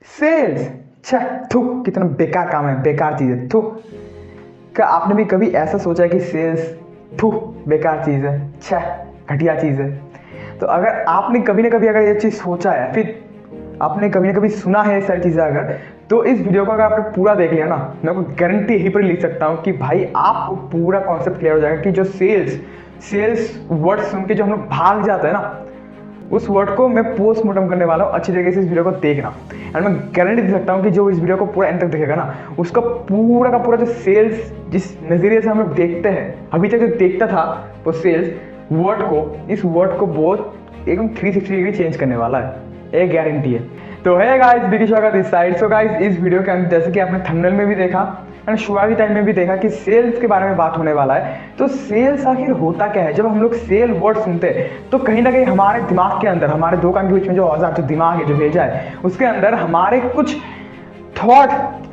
Sales, छह थू, कितना बेकार काम है, बेकार चीज़ है, थू। क्या आपने भी कभी ऐसा सोचा है कि सेल्स थू बेकार चीज़ है, छह घटिया चीज़ है? तो अगर आपने कभी ना कभी अगर ये चीज़ सोचा है, फिर आपने कभी ना कभी सुना है ये सारी चीज़ें अगर, तो इस वीडियो को अगर आपने पूरा देख लिया ना, मैं आपको गारंटी यहीं पर लिख सकता हूँ कि भाई आपको पूरा कॉन्सेप्ट क्लियर हो जाएगा कि जो सेल्स वर्ड सुन के जो हम लोग भाग जाते हैं ना, उस वर्ड को मैं पोस्टमार्टम करने वाला हूँ। अच्छी तरीके से इस वीडियो को देखना, एंड मैं गारंटी दे सकता हूँ कि जो इस वीडियो को पूरा एंड तक देखेगा ना, उसका पूरा का पूरा जो सेल्स जिस नज़रिए से हम लोग देखते हैं, अभी तक जो देखता था वो सेल्स वर्ड को, इस वर्ड को बहुत एकदम 360 डिग्री चेंज करने वाला है, एक गारंटी है। तो है गाइस, बिग स्वागत इस साइड। सो गाइस, इस वीडियो के अंदर जैसे कि आपने थंबनेल में भी देखा एंड शुरुआती टाइम में भी देखा कि सेल्स के बारे में बात होने वाला है। तो सेल्स आखिर होता क्या है? जब हम लोग सेल वर्ड सुनते हैं तो कहीं ना कहीं हमारे दिमाग के अंदर, हमारे दो कान के बीच में जो औजार, जो दिमाग है, जो भेजा है, उसके अंदर हमारे कुछ थॉट,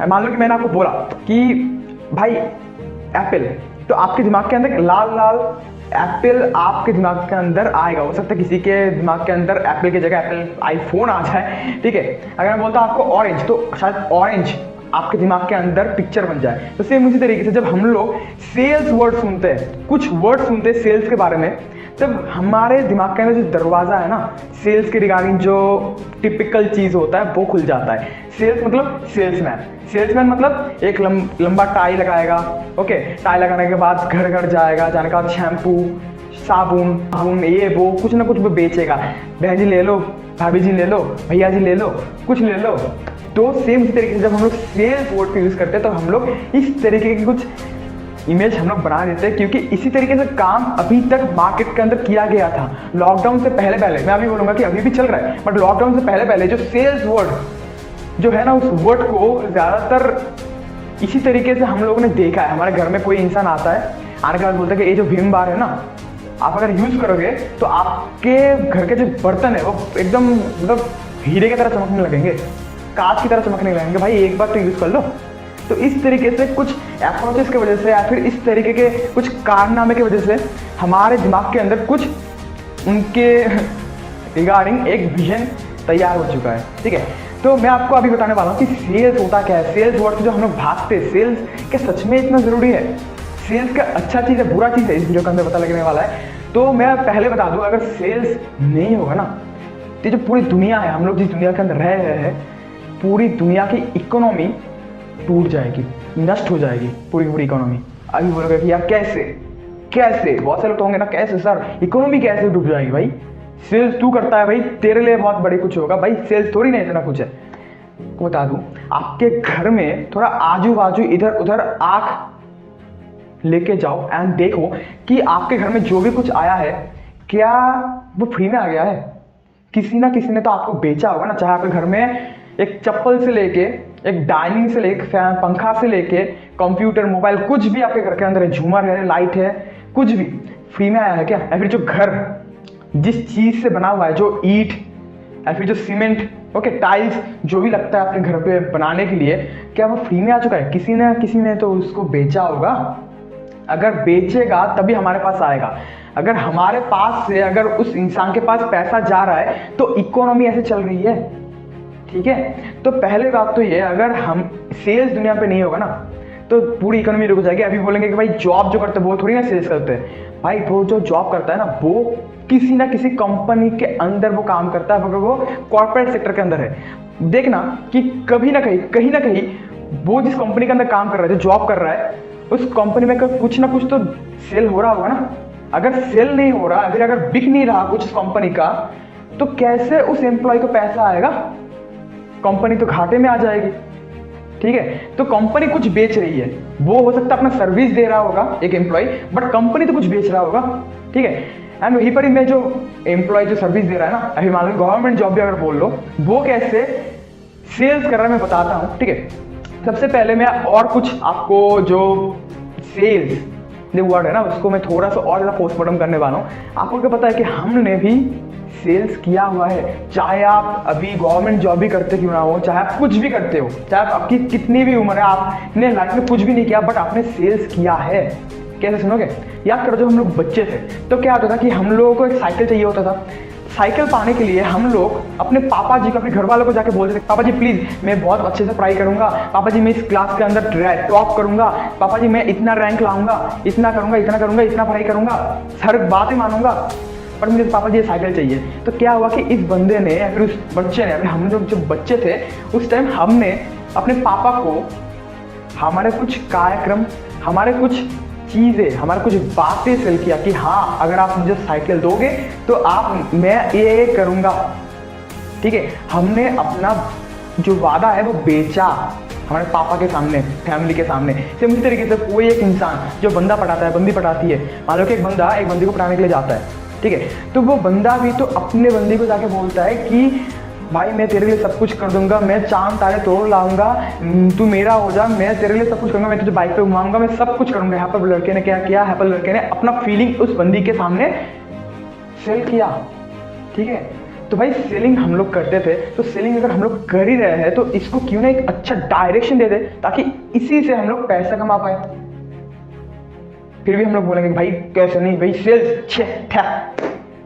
मान लो कि मैंने आपको बोला कि भाई एप्पल, तो आपके दिमाग के अंदर लाल लाल एप्पल आपके दिमाग के अंदर आएगा। हो सकता है किसी के दिमाग के अंदर एप्पल की जगह एप्पल आईफोन आ जाए, ठीक है। अगर मैं बोलता हूँ आपको ऑरेंज, तो शायद ऑरेंज आपके दिमाग के अंदर पिक्चर बन जाए। तो सेम उसी तरीके से जब हम लोग सेल्स वर्ड सुनते हैं, कुछ वर्ड सुनते हैं सेल्स के बारे में, तब हमारे दिमाग के अंदर जो दरवाज़ा है ना, सेल्स के रिगार्डिंग जो टिपिकल चीज़ होता है वो खुल जाता है। सेल्स मतलब सेल्समैन मतलब एक लंबा टाई लगाएगा, ओके। टाई लगाने के बाद घर घर जाएगा, जाने के बाद शैम्पू, साबुन, ये वो कुछ ना कुछ वो बेचेगा। बहन जी ले लो, भाभी जी ले लो, भैया जी ले लो, कुछ ले लो। तो सेम इसी तरीके से जब हम लोग सेल्स वर्ड को यूज़ करते हैं तो हम लोग इस तरीके की कुछ इमेज हम लोग बना देते हैं, क्योंकि इसी तरीके से काम अभी तक मार्केट के अंदर किया गया था। लॉकडाउन से पहले मैं अभी बोलूँगा कि अभी भी चल रहा है, बट लॉकडाउन से पहले जो सेल्स वर्ड जो है ना, उस वर्ड को ज़्यादातर इसी तरीके से हम लोगों ने देखा है। हमारे घर में कोई इंसान आता है, आने के बाद बोलता है कि ये जो विम बार है ना, आप अगर यूज़ करोगे तो आपके घर के जो बर्तन है वो एकदम मतलब हीरे की तरह चमकने लगेंगे, कांच की तरह चमकने लगेंगे। भाई एक बार तो यूज़ कर लो। तो इस तरीके से कुछ अप्रोचेस की वजह से या फिर इस तरीके के कुछ कारनामे की वजह से हमारे दिमाग के अंदर कुछ उनके रिगार्डिंग एक विजन तैयार हो चुका है, ठीक है। तो मैं आपको अभी बताने वाला हूँ कि सेल्स होता क्या है। सेल्स वर्ड से जो हम लोग भागते हैं, सेल्स क्या सच में इतना ज़रूरी है? सेल्स का अच्छा चीज़ है, बुरा चीज़ है, इस वीडियो के अंदर पता लगने वाला है। तो मैं पहले बता दूँ, अगर सेल्स नहीं होगा ना, तो जो पूरी दुनिया है, हम लोग जिस दुनिया के अंदर रह रहे हैं, पूरी दुनिया की इकोनॉमी टूट जाएगी, नष्ट हो जाएगी पूरी इकोनॉमी। अभी बोलोगे कि यार कैसे बहुत से लोग तो होंगे ना, कैसे सर इकोनॉमी कैसे डूब जाएगी? भाई सेल्स तू करता है, भाई तेरे लिए बहुत बड़ी कुछ होगा। भाई सेल्स थोड़ी नहीं इतना कुछ है। तो बता दूं, आपके घर में थोड़ा आजू बाजू इधर उधर आंख लेके जाओ एंड देखो कि आपके घर में जो भी कुछ आया है, क्या वो फ्री में आ गया है? किसी ना किसी ने तो आपको बेचा होगा ना। चाहे आपके घर में एक चप्पल से लेके, एक डाइनिंग से लेके, फैन, पंखा से लेके, कंप्यूटर, मोबाइल, कुछ भी आपके घर के अंदर है, झूमर है, लाइट है, कुछ भी फ्री में आया है क्या? या फिर जो घर जिस चीज़ से बना हुआ है, जो ईंट या फिर जो सीमेंट, ओके, टाइल्स, जो भी लगता है अपने घर पे बनाने के लिए, क्या वो फ्री में आ चुका है? किसी ने तो उसको बेचा होगा। अगर बेचेगा तभी हमारे पास आएगा। अगर हमारे पास से, अगर उस इंसान के पास पैसा जा रहा है तो इकोनॉमी ऐसे चल रही है, ठीक है। तो पहले बात तो ये, अगर हम सेल्स दुनिया पे नहीं होगा ना, तो पूरी इकोनॉमी रुक जाएगी। अभी बोलेंगे कि भाई जॉब जो करते हैं वो थोड़ी ना सेल्स करते हैं। भाई वो जो जॉब करता है ना, वो किसी ना किसी कंपनी के अंदर वो काम करता है, मगर वो कॉर्पोरेट सेक्टर के अंदर है। देखना कि कहीं ना कहीं वो जिस कंपनी के अंदर काम कर रहा है, जो जॉब कर रहा है, उस कंपनी में कुछ ना कुछ तो सेल हो रहा होगा ना। अगर सेल नहीं हो रहा, अगर बिक नहीं रहा कुछ कंपनी का, तो कैसे उस एम्प्लॉय को पैसा आएगा? कंपनी तो घाटे में आ जाएगी, ठीक है। तो कंपनी कुछ बेच रही है, वो हो सकता है अपना सर्विस दे रहा होगा एक एम्प्लॉय, बट कंपनी तो कुछ बेच रहा होगा, ठीक है। एंड वहीं पर ही मैं जो एम्प्लॉय जो सर्विस दे रहा है ना, अभी मान लो गवर्नमेंट जॉब भी अगर बोल लो, वो कैसे सेल्स कर रहा है मैं बताता हूँ, ठीक है। सबसे पहले मैं और कुछ आपको जो सेल्स जो वर्ड है ना, उसको मैं थोड़ा सा और ज़्यादा पोस्टमार्टम करने वाला हूँ। आपको क्या पता है कि हमने भी सेल्स किया हुआ है? चाहे आप अभी गवर्नमेंट जॉब भी करते क्यों ना हो, चाहे आप कुछ भी करते हो, चाहे आपकी कितनी भी उम्र है, आपने लाइफ में कुछ भी नहीं किया, बट आपने सेल्स किया है। कैसे सुनोगे? याद करो, जब हम लोग बच्चे थे तो क्या होता था कि हम लोगों को एक साइकिल चाहिए होता था। साइकिल पाने के लिए हम लोग अपने पापा जी को, अपने घर वालों को जाके बोलते थे, पापा जी प्लीज़ मैं बहुत अच्छे से पढ़ाई करूंगा, पापा जी मैं इस क्लास के अंदर टॉप करूंगा, पापा जी मैं इतना रैंक लाऊंगा, इतना करूंगा, इतना करूंगा, इतना पढ़ाई करूंगा, हर बात ही मानूंगा, पर मुझे पापा जी साइकिल चाहिए। तो क्या हुआ कि इस बंदे ने या फिर उस बच्चे ने, हम लोग जो बच्चे थे उस टाइम, हमने अपने पापा को हमारे कुछ कार्यक्रम, हमारे कुछ चीज़ें, हमारे कुछ बातें सेल किया कि हाँ अगर आप मुझे साइकिल दोगे तो मैं ये करूँगा, ठीक है। हमने अपना जो वादा है वो बेचा हमारे पापा के सामने, फैमिली के सामने। सेम इसी तरीके से कोई एक इंसान जो बंदा पटाता है, बंदी पटाती है, मान लो कि एक बंदा एक बंदी को पटाने के लिए जाता है, ठीक है, तो वो बंदा भी तो अपने बंदी को जाके बोलता है कि भाई मैं तेरे लिए सब कुछ कर दूंगा, मैं चांद तारे तोड़ लाऊंगा, तू मेरा हो जा, मैं तेरे लिए सब कुछ करूंगा, मैं तुझे बाइक पे घुमाऊंगा, मैं सब कुछ करूंगा। यहाँ पर लड़के ने क्या किया, यहाँ पर लड़के ने अपना फीलिंग उस बंदी के सामने सेल किया, ठीक है। तो भाई सेलिंग हम लोग करते थे, तो सेलिंग अगर हम लोग कर ही रहे हैं तो इसको क्यों ना एक अच्छा डायरेक्शन दे दे ताकि इसी से हम लोग पैसा कमा पाए। फिर भी हम लोग बोलेंगे भाई कैसे नहीं भाई, सेल्स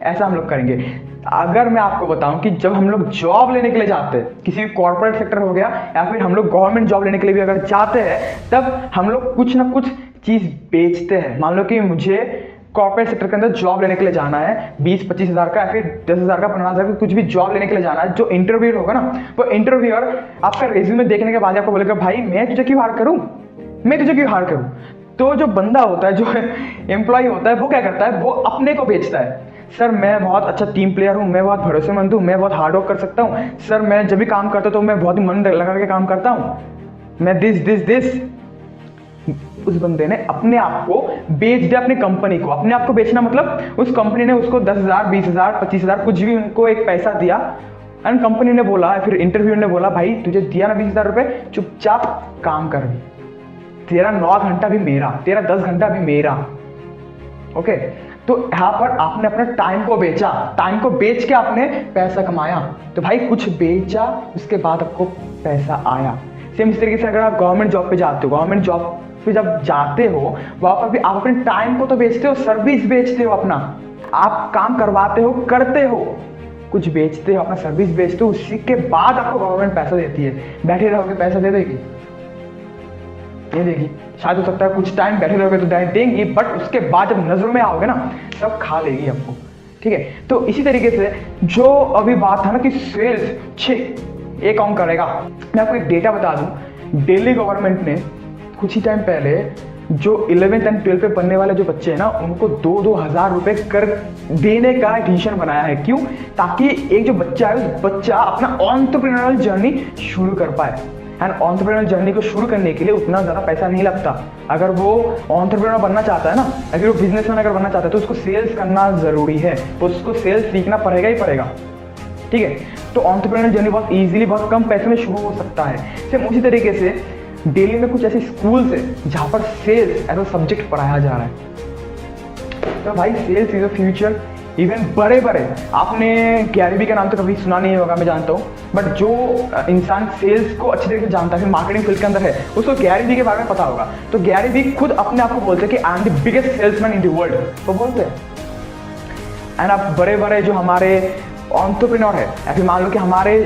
ऐसा हम लोग करेंगे। अगर मैं आपको बताऊं कि जब हम लोग जॉब लेने के लिए जाते हैं, किसी भी कॉर्पोरेट सेक्टर हो गया या फिर हम लोग गवर्नमेंट जॉब लेने के लिए भी अगर जाते हैं, तब हम लोग कुछ ना कुछ चीज़ बेचते हैं। मान लो कि मुझे कॉर्पोरेट सेक्टर के अंदर जॉब लेने के लिए जाना है, 20-25 हज़ार का या फिर 10,000 का, 15,000 का, कुछ भी जॉब लेने के लिए जाना है। जो इंटरव्यूअर होगा ना, वो इंटरव्यूअर आपका रेज्यूमे देखने के बाद आपको बोलेगा भाई मैं तुझे क्यों हायर करूँ, मैं तुझे क्यों हायर करूँ। तो जो बंदा होता है, जो एम्प्लॉय होता है, वो क्या करता है, वो अपने को बेचता है। सर मैं बहुत अच्छा टीम प्लेयर हूँ, मैं बहुत भरोसेमंद हूँ, मैं बहुत हार्ड वर्क कर सकता हूँ, सर मैं जब भी काम करता हूँ तो मैं बहुत ही मन लगा के काम करता हूँ, मैं दिस। उस बंदे ने अपने आप को बेच दिया, अपनी कंपनी को। अपने आप को बेचना मतलब उस कंपनी ने उसको 10,000, 20,000, 25,000 कुछ भी उनको एक पैसा दिया, एंड कंपनी ने बोला, फिर इंटरव्यू ने बोला भाई तुझे दिया ना 20,000 रुपये, चुपचाप काम कर, तेरा 9 घंटा भी मेरा, तेरा 10 घंटा भी मेरा, ओके। तो यहाँ पर आपने अपने टाइम को बेचा, टाइम को बेच के आपने पैसा कमाया। तो भाई कुछ बेचा, उसके बाद आपको पैसा आया। सेम इस तरीके से अगर आप गवर्नमेंट जॉब पे जाते हो, गवर्नमेंट जॉब पे जब जाते हो वहाँ पर भी आप अपने टाइम को तो बेचते हो, सर्विस बेचते हो, अपना आप काम करवाते हो, करते हो, कुछ बेचते हो, अपना सर्विस बेचते हो, उसी के बाद आपको गवर्नमेंट पैसा देती है। बैठे रहोगे पैसा दे देगी? ये देगी, शायद हो सकता है कुछ टाइम बैठे रहोगे तो देंगी, बट उसके बाद जब नजरों में आओगे ना सब खा लेगी आपको, ठीक है। तो इसी तरीके से जो अभी बात था ना कि सेल्स ये कौन करेगा, मैं आपको एक डेटा बता दूं। दिल्ली गवर्नमेंट ने कुछ ही टाइम पहले जो 11th एंड 12th पे पढ़ने वाले जो बच्चे हैं ना, उनको 2-2 हज़ार रुपए कर देने का डिसीजन बनाया है। क्यों? ताकि एक जो बच्चा है उस बच्चा अपना एंटरप्रेन्योरल जर्नी शुरू कर पाए। एंड एंटरप्रेन्योरल जर्नी को शुरू करने के लिए उतना ज़्यादा पैसा नहीं लगता। अगर वो एंटरप्रेन्योर बनना चाहता है ना, अगर वो बिजनेसमैन अगर बनना चाहता है तो उसको सेल्स करना ज़रूरी है, तो उसको सेल्स सीखना पड़ेगा ही पड़ेगा, ठीक है। तो एंटरप्रेन्योरल जर्नी बहुत ईजिली, बहुत कम पैसे में शुरू हो सकता है। सेम उसी तरीके से दिल्ली में कुछ ऐसे स्कूल्स है जहाँ पर सेल्स एज अ सब्जेक्ट पढ़ाया जा रहा है। तो भाई sales is a future. Even बड़े आपने गैरी वी का नाम तो कभी सुना नहीं होगा, मैं जानता हूँ, बट जो इंसान सेल्स को अच्छी तरीके से जानता है, मार्केटिंग फील्ड के अंदर है, उसको गैरी वी के बारे में पता होगा। तो गैरी वी खुद अपने आप को बोलते हैं कि I am the biggest salesman in the world, वो बोलते हैं। एंड अब बड़े जो हमारे एंटरप्रेन्योर है, या फिर मान लो कि हमारे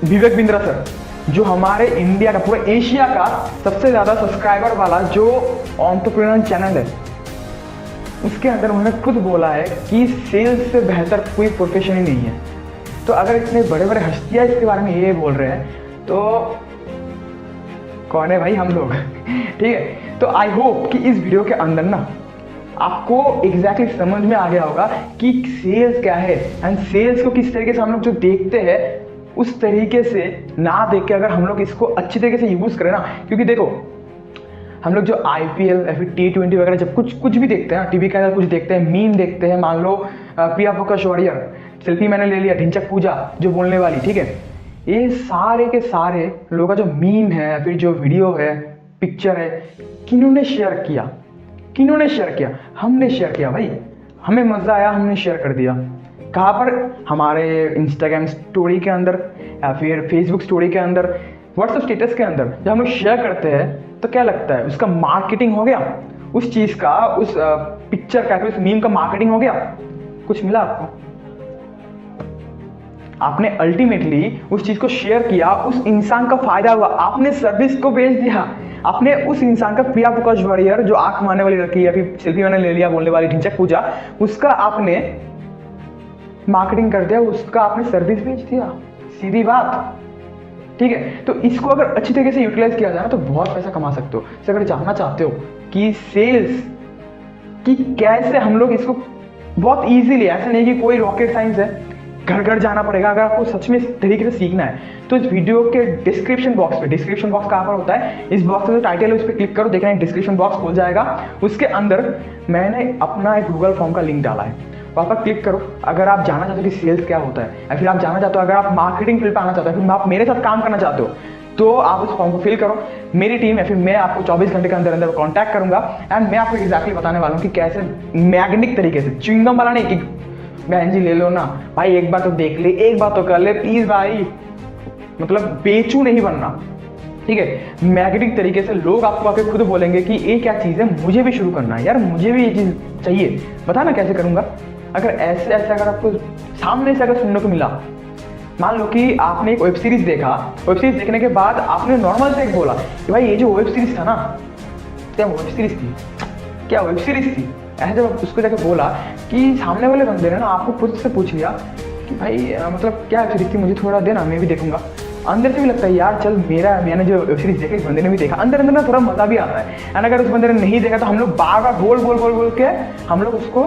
विवेक बिंद्रा सर, जो हमारे इंडिया का, पूरे एशिया का सबसे ज़्यादा सब्सक्राइबर वाला जो एंटरप्रेन्योर चैनल है, उसके अंदर उन्होंने खुद बोला है कि सेल्स से बेहतर कोई प्रोफेशन ही नहीं है। तो अगर इतने बड़े हस्तियाँ इसके बारे में ये बोल रहे हैं तो कौन है भाई? हम लोग, ठीक है। तो आई होप कि इस वीडियो के अंदर ना आपको एग्जैक्टली समझ में आ गया होगा कि सेल्स क्या है, एंड सेल्स को किस तरीके से हम लोग जो देखते हैं उस तरीके से ना देख के अगर हम लोग इसको अच्छी तरीके से यूज़ करें ना। क्योंकि देखो हम लोग जो IPL या फिर T20 वगैरह जब कुछ भी देखते हैं ना, टीवी के अंदर कुछ देखते हैं, मीम देखते हैं, मान लो प्रिया फोकस वॉरियर, सेल्फी मैंने ले लिया, ढिंचक पूजा जो बोलने वाली, ठीक है, ये सारे के सारे लोगों का जो मीम है या फिर जो वीडियो है, पिक्चर है, किन्होंने शेयर किया? हमने शेयर किया भाई, हमें मज़ा आया, हमने शेयर कर दिया। कहाँ पर? हमारे इंस्टाग्राम स्टोरी के अंदर या फिर फेसबुक स्टोरी के अंदर, व्हाट्सएप स्टेटस के अंदर जब हम लोग शेयर करते हैं तो क्या लगता है, उसका मार्केटिंग हो गया, उस चीज़ का, उस पिक्चर का, उस मीम का मार्केटिंग हो गया, कुछ मिला आपको? आपने अल्टीमेटली उस चीज़ को शेयर किया, उस इंसान का फायदा हुआ, आपने सर्विस को बेच दिया, आपने उस इंसान का प्रिया प्रकाश वारियर जो आंख मारने वाली लड़की या फिर सेल्फी मैंने ले लिया बोलने वाली ढिंचक पूजा, उसका आपने मार्केटिंग कर दिया, उसका आपने सर्विस बेच दिया, सीधी बात। ठीक है, तो इसको अगर अच्छी तरीके से यूटिलाइज किया जाए ना तो बहुत पैसा कमा सकते हो। तो अगर जानना चाहते हो कि सेल्स कि कैसे हम लोग इसको बहुत इजीली, ऐसा नहीं कि कोई रॉकेट साइंस है, घर घर जाना पड़ेगा, अगर आपको सच में इस तरीके से सीखना है तो इस वीडियो के डिस्क्रिप्शन बॉक्स पे, डिस्क्रिप्शन बॉक्स कहाँ पर होता है, इस बॉक्स में जो टाइटल है उस पर क्लिक करो, देखना एक डिस्क्रिप्शन बॉक्स खुल जाएगा, उसके अंदर मैंने अपना एक गूगल फॉर्म का लिंक डाला है, वहाँ पर क्लिक करो। अगर आप जानना चाहते हो कि सेल्स क्या होता है या फिर आप जानना चाहते हो, अगर आप मार्केटिंग फील्ड पर आना चाहते हो, फिर आप मेरे साथ काम करना चाहते हो, तो आप उस फॉर्म को फिल करो। मेरी टीम है, फिर मैं आपको 24 घंटे के अंदर अंदर कांटेक्ट करूंगा एंड मैं आपको एग्जैक्टली बताने वाला हूँ कि कैसे मैग्नेटिक तरीके से, च्युइंगम वाला नहीं कि बहन जी ले लो ना भाई, एक बार तो देख ले, एक बार तो कर ले प्लीज भाई, मतलब बेचू नहीं बनना। ठीक है, मैग्नेटिक तरीके से लोग आपको आके खुद बोलेंगे कि ये क्या चीज़ है, मुझे भी शुरू करना है यार, मुझे भी ये चीज़ चाहिए, बता ना कैसे करूँगा। अगर ऐसे ऐसे अगर आपको सामने से अगर सुनने को मिला, मान लो कि आपने एक वेब सीरीज देखा, वेब सीरीज देखने के बाद आपने नॉर्मल से एक बोला कि भाई ये जो वेब सीरीज था ना, क्या वेब सीरीज थी, क्या वेब सीरीज थी, ऐसे जब उसको जाकर बोला कि सामने वाले बंदे ने ना आपको खुद से पूछ लिया कि भाई मतलब क्या वेब सीरीज थी, मुझे थोड़ा देना, मैं भी देखूंगा। अंदर से भी लगता है यार चल मैंने जो वेब सीरीज देखी, इस बंदे ने भी देखा, अंदर अंदर ना थोड़ा मजा भी आता है। एंड अगर उस बंदे ने नहीं देखा तो हम लोग बार बार बोल के हम लोग उसको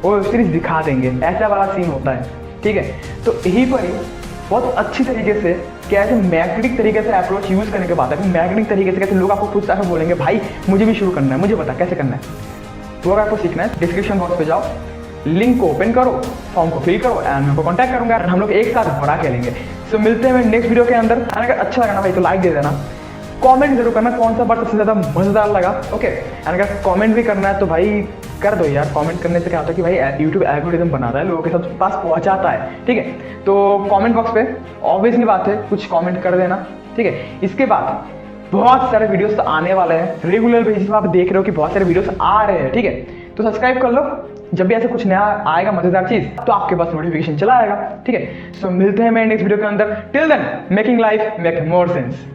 वो वेब सीरीज दिखा देंगे, ऐसा वाला सीन होता है। ठीक है, तो यहीं पर ही बहुत अच्छी तरीके से कैसे मैग्नेटिक तरीके से अप्रोच यूज़ करने के बाद है, मैग्नेटिक तरीके से कैसे लोग आपको खुद से बोलेंगे भाई मुझे भी शुरू करना है, मुझे बता कैसे करना है। तो अगर आपको सीखना है डिस्क्रिप्शन बॉक्स पे जाओ, लिंक को ओपन करो, फॉर्म को फिल करो एंड मेरे को कॉन्टैक्ट करूंगा, हम लोग एक साथ बड़ा खेलेंगे। सो मिलते हैं नेक्स्ट वीडियो के अंदर। अगर अच्छा लगा ना भाई तो लाइक दे देना, कमेंट जरूर करना कौन सा पार्ट सबसे ज़्यादा मज़ेदार लगा। ओके, एंड अगर कमेंट भी करना है तो भाई कर दो यार, कमेंट करने से क्या होता है कि भाई यूट्यूब एल्गोरिथम बनाता है, लोगों के सब पास पहुंचाता है। ठीक है, तो कमेंट बॉक्स पे ऑब्वियसली बात है कुछ कमेंट कर देना। ठीक है, इसके बाद बहुत सारे वीडियोस तो आने वाले हैं, रेगुलर बेसिस पे आप देख रहे हो कि बहुत सारे वीडियोस आ रहे हैं। ठीक है, तो सब्सक्राइब कर लो, जब भी ऐसा कुछ नया आएगा मजेदार चीज तो आपके पास नोटिफिकेशन चला आएगा। ठीक है, सो मिलते हैं मैं नेक्स्ट वीडियो के अंदर। Till then making life make more sense.